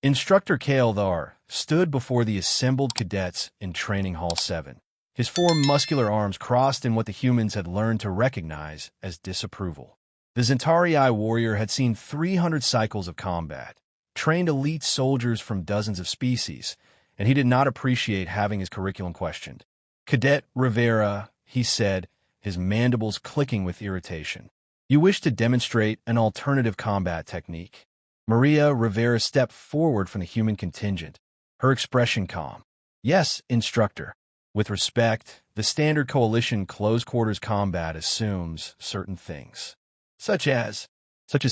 Instructor Kael'thar stood before the assembled cadets in Training Hall 7. His four muscular arms crossed in what the humans had learned to recognize as disapproval. The Zentarii warrior had seen 300 cycles of combat, trained elite soldiers from dozens of species, and he did not appreciate having his curriculum questioned. "Cadet Rivera," he said, his mandibles clicking with irritation. "You wish to demonstrate an alternative combat technique." Maria Rivera stepped forward from the human contingent, her expression calm. "Yes, instructor." With respect, the standard coalition close-quarters combat assumes certain things, such as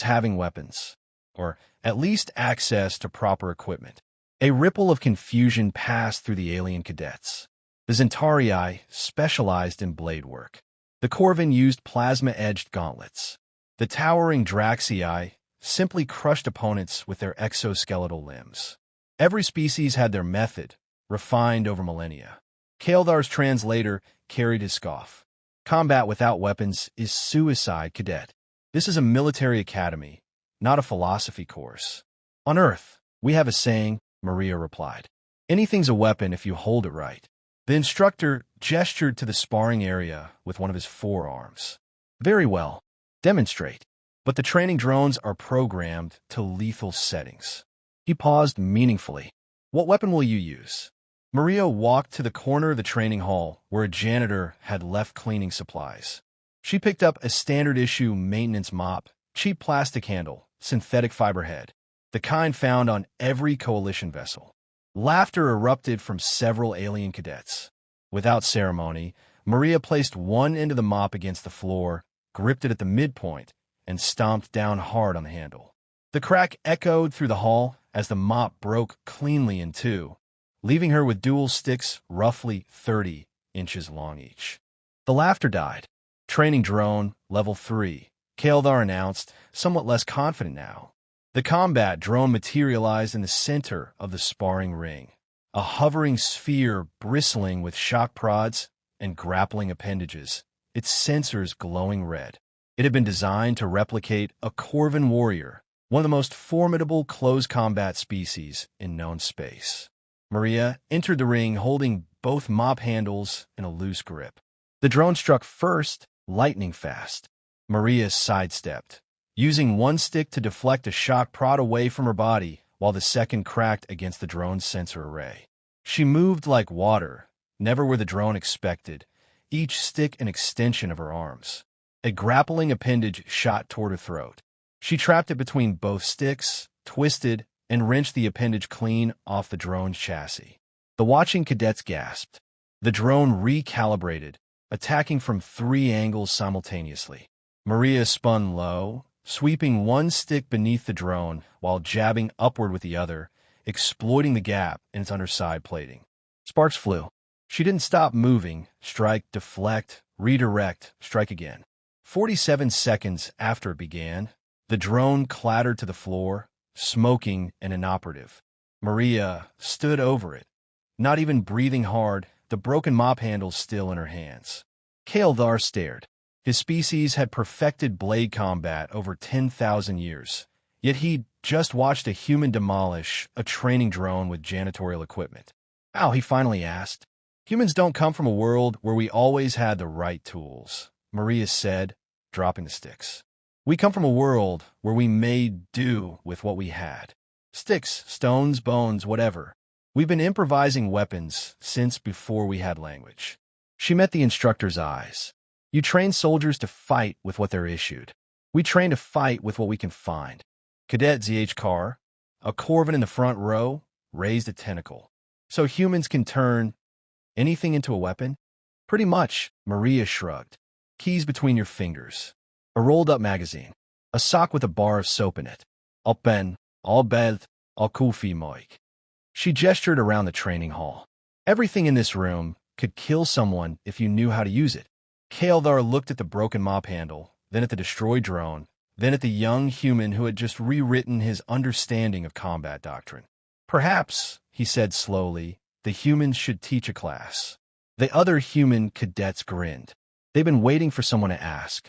having weapons, or at least access to proper equipment. A ripple of confusion passed through the alien cadets. The Zentarii specialized in blade work. The Corvin used plasma-edged gauntlets. The towering Draxii simply crushed opponents with their exoskeletal limbs. Every species had their method, refined over millennia. Kael'thar's translator carried his scoff. "Combat without weapons is suicide, cadet. This is a military academy, not a philosophy course." "On Earth, we have a saying," Maria replied. "Anything's a weapon if you hold it right." The instructor gestured to the sparring area with one of his forearms. "Very well. Demonstrate." But the training drones are programmed to lethal settings. He paused meaningfully. "What weapon will you use?" Maria walked to the corner of the training hall where a janitor had left cleaning supplies. She picked up a standard-issue maintenance mop, cheap plastic handle, synthetic fiber head, the kind found on every coalition vessel. Laughter erupted from several alien cadets. Without ceremony, Maria placed one end of the mop against the floor, gripped it at the midpoint, and stomped down hard on the handle. The crack echoed through the hall as the mop broke cleanly in two, leaving her with dual sticks roughly 30 inches long each. The laughter died. "Training drone, level 3, Kael'thar announced, somewhat less confident now. The combat drone materialized in the center of the sparring ring, a hovering sphere bristling with shock prods and grappling appendages, its sensors glowing red. It had been designed to replicate a Corvin warrior, one of the most formidable close-combat species in known space. Maria entered the ring holding both mop handles in a loose grip. The drone struck first, lightning fast. Maria sidestepped, using one stick to deflect a shock prod away from her body while the second cracked against the drone's sensor array. She moved like water, never where the drone expected, each stick an extension of her arms. A grappling appendage shot toward her throat. She trapped it between both sticks, twisted, and wrenched the appendage clean off the drone's chassis. The watching cadets gasped. The drone recalibrated, attacking from 3 angles simultaneously. Maria spun low, sweeping one stick beneath the drone while jabbing upward with the other, exploiting the gap in its underside plating. Sparks flew. She didn't stop moving, strike, deflect, redirect, strike again. 47 seconds after it began, the drone clattered to the floor, smoking and inoperative. Maria stood over it, not even breathing hard, the broken mop handle still in her hands. Kael'thar stared. His species had perfected blade combat over 10,000 years, yet he'd just watched a human demolish a training drone with janitorial equipment. "How?" he finally asked. "Humans don't come from a world where we always had the right tools," Maria said, dropping the sticks. "We come from a world where we made do with what we had. Sticks, stones, bones, whatever. We've been improvising weapons since before we had language." She met the instructor's eyes. "You train soldiers to fight with what they're issued. We train to fight with what we can find." Cadet Zh. a Corvin in the front row, raised a tentacle. "So humans can turn anything into a weapon?" "Pretty much," Maria shrugged. "Keys between your fingers. A rolled-up magazine. A sock with a bar of soap in it. All pen, all bed, all kufi moik." She gestured around the training hall. "Everything in this room could kill someone if you knew how to use it." Kael'thar looked at the broken mop handle, then at the destroyed drone, then at the young human who had just rewritten his understanding of combat doctrine. "Perhaps," he said slowly, "the humans should teach a class." The other human cadets grinned. They'd been waiting for someone to ask.